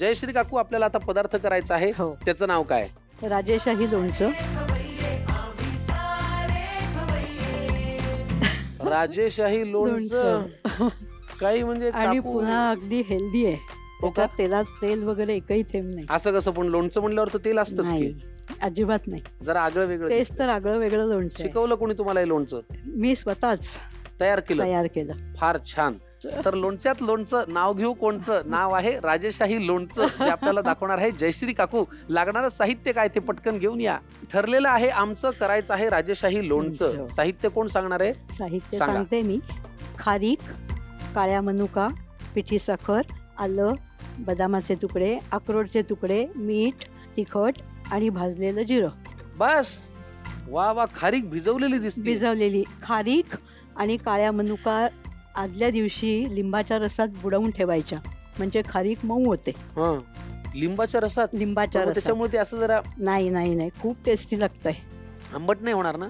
जयश्री काकू, आपल्याला आता पदार्थ करायचा आहे. हो. त्याचं नाव काय? राजेशाही लोणचं. राजेशाही लोणचं. काही म्हणजे आणि काकू, पुन्हा अगदी हेल्दी आहे. हो का? त्याच्यात तेलात तेल वगैरे एकही थेंब नाही. असं कसं? पण लोणचं म्हणल्यावर तर तेल असतंच नाही, की. अजिबात नाही. जरा आगळं वेगळं तेच दिसतंय. तर आगळं वेगळं लोणचं आहे. शिकवलं कोणी तुम्हाला हे लोणचं? मी स्वतःच तयार केलं? तयार केलं. फार छान. तर लोणच्यात लोणचं, नाव घेऊ कोणचं? नाव आहे राजेशाही लोणचं, जे आपल्याला दाखवणार आहे जयश्री काकू. लागणारं साहित्य काय ते पटकन घेऊन या. ठरलेलं आहे आमचं, करायचं आहे राजेशाही लोणचं. लोणचं. साहित्य कोण सांगणार आहे? साहित्य सांगा. सांगते मी. खारीक, काळ्या मनुका, पिठी साखर, आलं, बदामाचे तुकडे, अक्रोडचे तुकडे, मीठ, तिखट आणि भाजलेलं जिरं. बस. वा वा, खारीक भिजवलेली दिसते. भिजवलेली खारीक आणि काळ्या मनुका आदल्या दिवशी लिंबाच्या रसात बुडवून ठेवायच्या, म्हणजे खारीक मऊ होते. हं. लिंबाच्या रसात? लिंबाच्या पण मग रसात. त्याच्यामुळे ते असं जरा नाही नाही नाही, खूप टेस्टी लागतंय. आंबट नाही होणार ना?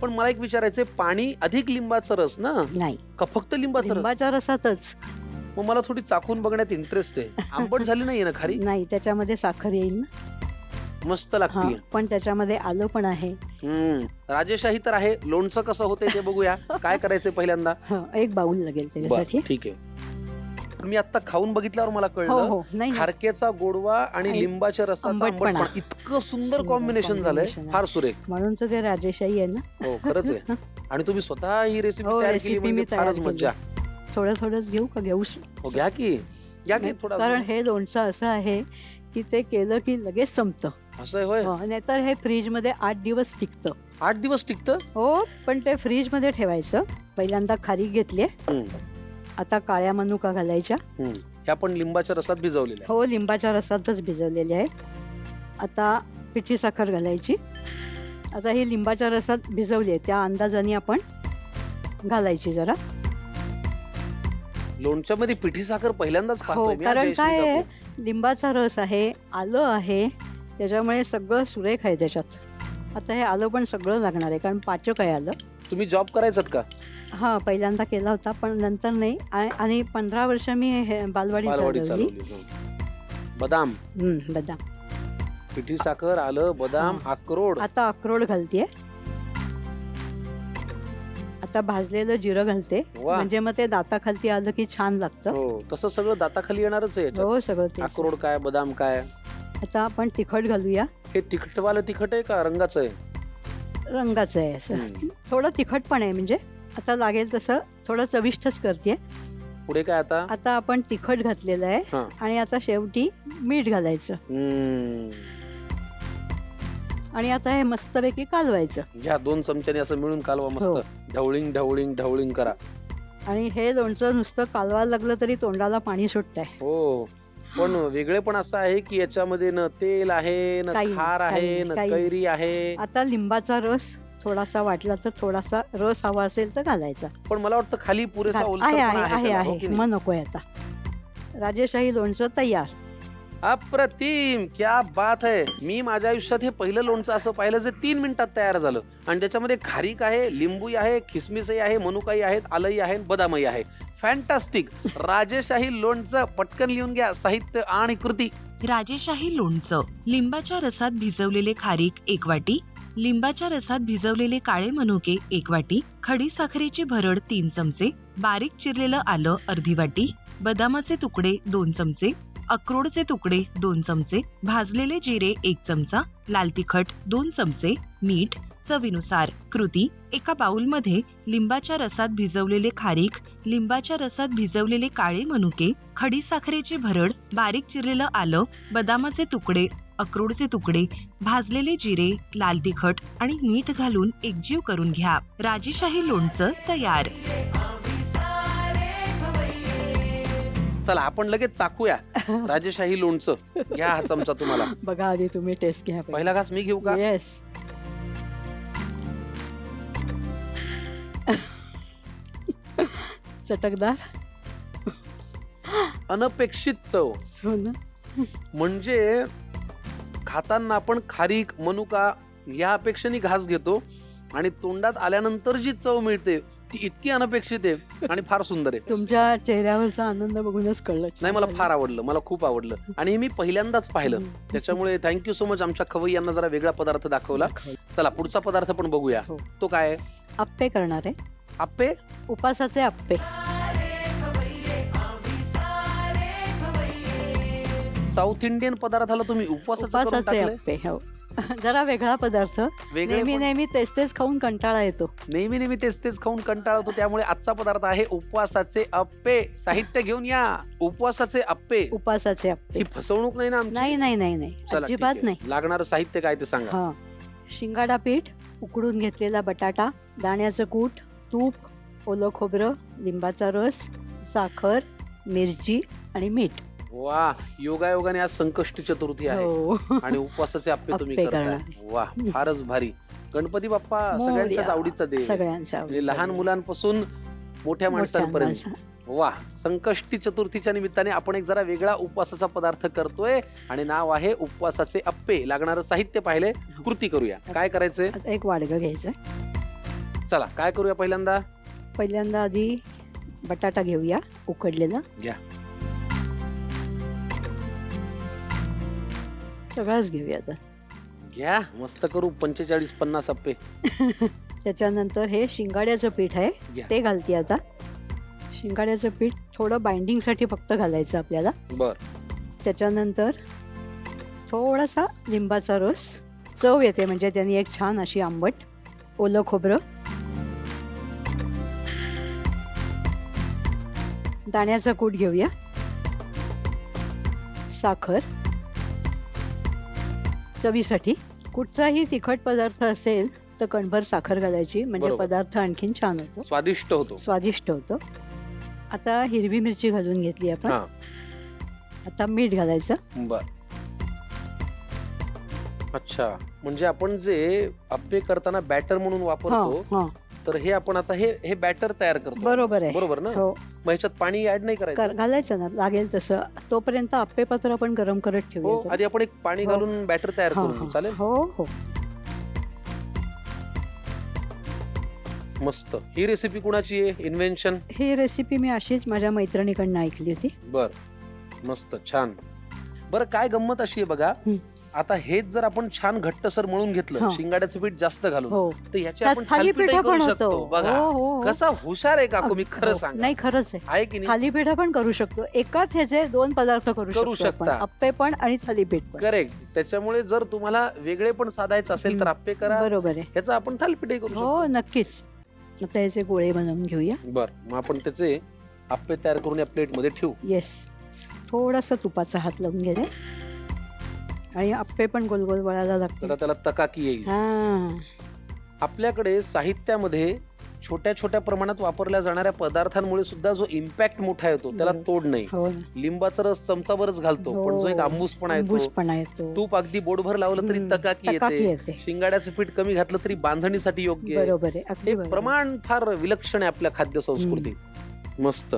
पण मला एक विचारायचंय, पाणी अधिक लिंबाचा रस ना, नाही, का फक्त लिंबाचा रस? लिंबाच्या रसातच. मग मला थोडी चाखून बघण्यात इंटरेस्ट आहे. आंबट झाली नाहीये ना खारी? नाही, त्याच्यामध्ये साखर येईल ना. मस्त हा, लागते. पण त्याच्यामध्ये आलं पण आहे. राजेशाही तर आहे. लोणचं कसं होतंय ते बघूया. काय करायचंय पहिल्यांदा? एक बाउल लागेल बरं, त्याच्यासाठी. ठीक आहे. मी आता खाऊन बघितल्यावर मला हो कळलं, हो, नाही नाही. खारकेचा गोडवा आणि आणि लिंबाच्या रसाचा आंबटपणा. आंबटपणा, इतकं सुंदर सुंदर कॉम्बिनेशन झालंय. combination आहे. फार सुरेख. म्हणून तर ते राजेशाही आहे ना. हो, खरंच आहे. आणि तुम्ही स्वतः ही रेसिपी हो, तयार केली रेसिपी म्हणजे मी तयार फारच केली. मज्जा. थोडं थोडंच घेऊ का? घेऊस. हो, घ्या की. घ्या की थोडा. कारण हे लोणचं असं आहे की ते केलं की लगेच संपतं. असं आहे होय? नाहीतर हे फ्रीज मध्ये 8 दिवस टिकतं. 8 दिवस टिकतं? हो, पण ते फ्रीज मध्ये ठेवायचं. पहिल्यांदा खारीक घेतली, आता काळ्या मनुका घालायच्या. ह्या पण लिंबाच्या रसात भिजवलेल्या? हो, लिंबाच्या रसातच भिजवलेले आहे. आता पिठी साखर घालायची. आता ही लिंबाच्या रसात भिजवली आहे, त्या अंदाजाने आपण घालायची जरा. लोणच्यामध्ये पिठी साखर पहिल्यांदाच हो, पाहतोय मी. कारण जयश्री काय आहे, काकू. लिंबाचा रस आहे, आलं आहे, त्याच्यामुळे सगळं सुरेख आहे त्याच्यात. आता हे आलं पण सगळं लागणार आहे, कारण पाचक आहे आलं. तुम्ही जॉब करायचात का? हा, पहिल्यांदा केला होता, पण नंतर नाही. आणि 15 वर्ष मी बालवाडी बालवाडी चालवली. चालवली. हो. बदाम, बदाम. पिठी साखर, आलं, बदाम, अक्रोड. आता अक्रोड घालतेय. आता भाजलेलं जिरं घालते, वा. म्हणजे मग ते दाताखालती आलं की छान लागतं. हो, तसं सगळं दाताखाली येणारच आहे याच्यात. हो, सगळं ते. अक्रोड काय, बदाम काय. आता आपण तिखट घालूया. हे तिखटवालं तिखट आहे का रंगाचं आहे? रंगाचं आहे असं. थोडं तिखट पण आहे, म्हणजे आता लागेल तसं थोडं चविष्टच करते. पुढे काय आता? आता आपण तिखट घातलेलं आहे. हा. आणि आता शेवटी मीठ घालायचं. आणि आता हे मस्तपैकी कालवायचं. घ्या 2 चमच्याने असं मिळून कालवा हो. मस्त. ढवळिंग ढवळिंग ढवळिंग करा. आणि हे लोणचं नुसतं कालवायला लागलं तरी तोंडाला पाणी सुटतंय. हो, पण वेगळे पण असं आहे की याच्यामध्ये न तेल आहे, न काही खार आहे, काही न काही कैरी आहे. आता लिंबाचा रस थोडासा वाटला तर थोडासा रस हवा असेल तर घालायचा. पण मला वाटतं खाली पुरेसा आहे ओलसरपणा आहे आहे त्याला, हो आहे की नाही? मग नकोय आता. राजेशाही लोणचं तयार. अप्रतिम, क्या बात आहे. मी माझ्या आयुष्यात हे पहिलं लोणचं असं पाहिलं जे 3 मिनिटात तयार झालं. आणि ज्याच्यामध्ये खारीक आहे, लिंबू आहे, खिसमिसही आहे, मनुकाही आहेत, आलंही आहे, बदामही आहे. फॅन्टास्टिक. राजेशाही लोणचं पटकन लिहून घ्या. साहित्य आणि कृती. राजेशाही लोणचं. लिंबाच्या रसात भिजवलेले खारीक 1 वाटी, लिंबाच्या रसात भिजवलेले काळे मनुके 1 वाटी, खडी साखरेची भरड 3 चमचे, बारीक चिरलेलं आलं अर्धी वाटी, बदामाचे तुकडे 2 चमचे, अक्रोडचे तुकडे 2 चमचे, भाजलेले जिरे 1 चमचा, लाल तिखट 2 चमचे, मीठ चवीनुसार. कृती: एका बाउलमध्ये लिंबाच्या रसात भिजवलेले खारीक, लिंबाच्या रसात भिजवलेले काळे मनुके, खडी साखरेची भरड, बारीक चिरलेलं आलं, बदामाचे तुकडे, अक्रोडचे तुकडे, भाजलेले जिरे, लाल तिखट आणि मीठ घालून एकजीव करून घ्या. राजेशाही लोणचं तयार. चला आपण लगेच चाकूया राजेशाही लोणचं. घ्या हा चमचा तुम्हाला. बघा आधी तुम्ही टेस्ट घ्या. पहिला घास मी घेऊ का? येस. चटकदार, अनपेक्षित चव. सोनं. म्हणजे खाताना आपण खारीक, मनुका या अपेक्षेने घास घेतो आणि तोंडात आल्यानंतर जी चव मिळते ती इतकी अनपेक्षित आहे आणि फार सुंदर आहे. तुमच्या चेहऱ्यावरचा आनंद बघूनच कळलं. नाही, मला फार आवडलं, मला खूप आवडलं आणि हे मी पहिल्यांदाच पाहिलं. त्याच्यामुळे थँक्यू सो मच आमच्या खवय्यांना जरा वेगळा पदार्थ दाखवला. चला पुढचा पदार्थ पण बघूया. हो. तो काय आहे? आप्पे करणार आहे. आप्पे. उपासाचे आप्पे. साऊथ इंडियन पदार्थाला तुम्ही उपवासाचं करून उपासाचे टाकलंय? आप्पे. हो. जरा वेगळा पदार्थ. वेगळे नेहमी पण- नेहमी तेच तेच खाऊन कंटाळा येतो. नेहमी नेहमी तेच तेच खाऊन कंटाळा होतो. त्यामुळे आजचा पदार्थ आहे उपवासाचे अप्पे. साहित्य घेऊन या. उपवासाचे अप्पे. उपासाचे आप्पे. ही फसवणूक नाही ना आमची? नाही नाही नाही नाही, चला, ठीक अजिबात आहे. नाही. लागणारं साहित्य काय ते सांगा. हा, शिंगाडा पीठ, उकडून घेतलेला बटाटा, दाण्याचं कूट, तूप, ओलं खोबरं, लिंबाचा रस, साखर, मिरची आणि मीठ. वा, योगायोगाने आज संकष्टी चतुर्थी आहे हो. आणि उपवासाचे अप्पे तुम्ही अप्पे करताय. करणार. वा, फारच भारी. गणपती बाप्पा मोरया. सगळ्यांच्याच आवडीचा देव आहे. सगळ्यांच्या म्हणजे लहान मुलांपासून मोठ्या मोठ्या माणसांपर्यंत. वा, संकष्टी चतुर्थीच्या निमित्ताने आपण एक जरा वेगळा उपवासाचा पदार्थ करतोय आणि नाव आहे उपवासाचे अप्पे. लागणारं साहित्य पाहिले, कृती करूया. काय करायचंय? आता एक वाडगं घ्यायचं. चला, काय करूया पहिल्यांदा? पहिल्यांदा आधी बटाटा घेऊया उकडलेला. घ्या. सगळंच घेऊया आता. घ्या, मस्त करू 45-50 अप्पे. त्याच्यानंतर हे शिंगाड्याचं पीठ आहे, घ्या. ते घालते आता. शिंगाड्याचं पीठ थोडं बाइंडिंगसाठी फक्त घालायचं आपल्याला. बर. त्याच्यानंतर थोडासा लिंबाचा रस, चव येते म्हणजे त्यांनी एक छान अशी आंबट. ओलं खोबरं, दाण्याचा कूट घेऊया, साखर चवीसाठी. कुठचाही तिखट पदार्थ असेल तर कणभर साखर घालायची म्हणजे बरोबर. पदार्थ आणखीन छान होतो, स्वादिष्ट होतो. स्वादिष्ट होतो. आता हिरवी मिरची घालून घेतली आपण. हा. आता मीठ घालायचं. बर. अच्छा, म्हणजे आपण जे अप्पे करताना बॅटर म्हणून हो वापरतो, हो, तर हे आपण आता हे बॅटर तयार करतो. बरोबर आहे. बरोबर ना? हो, मग ह्याच्यात पाणी ऍड नाही करायचं? घालायचं ना, लागेल तसं. तोपर्यंत आप्पे पात्र आपण गरम करत हो, ठेवूया. आधी आपण एक पाणी हो. घालून बॅटर तयार हो, करून घेऊ. हो. चालेल? हो हो. मस्त. ही रेसिपी कुणाची आहे? इन्व्हेन्शन? ही रेसिपी मी अशीच माझ्या मैत्रिणीकडनं ऐकली होती. बर, मस्त, छान. बरं, काय गंमत अशी आहे बघा, हं. आता हेच जर आपण छान घट्टसर मळून घेतलं, हो. शिंगाड्याचं पीठ जास्त घालून, हो, तर ह्याचे त्यात आपण थालीपीठ थालीपीठही पण करू होतो. शकतो. बघा, हो, हो, हो. कसा हुशार आहे काकू, मी खरं हो. सांग. नाही, खरंच आहे. आहे की नाही? थालीपीठ पण करू शकतो. एकाच ह्याचे दोन पदार्थ करू करू शकतो आपण. शकता. अप्पे पण आणि थालीपीठ पण. करेक्ट. त्याच्यामुळे जर तुम्हाला वेगळे पण साधायचं असेल तर हं. अप्पे करा, बरोबर आहे. ह्याचा आपण थालीपीठही करू हो, शकतो. नक्कीच. आता याचे गोळे बनवून घेऊया. बर, मग आपण त्याचे अप्पे तयार करून या प्लेट मध्ये ठेवू. येस. थोडासा तुपाचा हात लावून घेणे आणि अप्पे पण गोल गोल वळायला लागतात. तर त्याला तकाकी येईल. हा, आपल्याकडे साहित्यामध्ये छोट्या छोट्या प्रमाणात वापरल्या जाणाऱ्या पदार्थांमुळे सुद्धा जो इम्पॅक्ट मोठा येतो त्याला बरोबर. तोड नाही. हो ना. लिंबाचा रस चमचाभरच घालतो, पण जो एक आंबूसपणा येतो, आंबूसपणा येतो. तूप अगदी बोटभर लावलं तरी तकाकी तकाकी येते. येते. शिंगाड्याचं पीठ कमी घातलं तरी बांधणीसाठी योग्य आहे. बरोबर आहे, अगदी हे बरोबर. प्रमाण फार विलक्षण आहे आपल्या खाद्य संस्कृतीत. मस्त.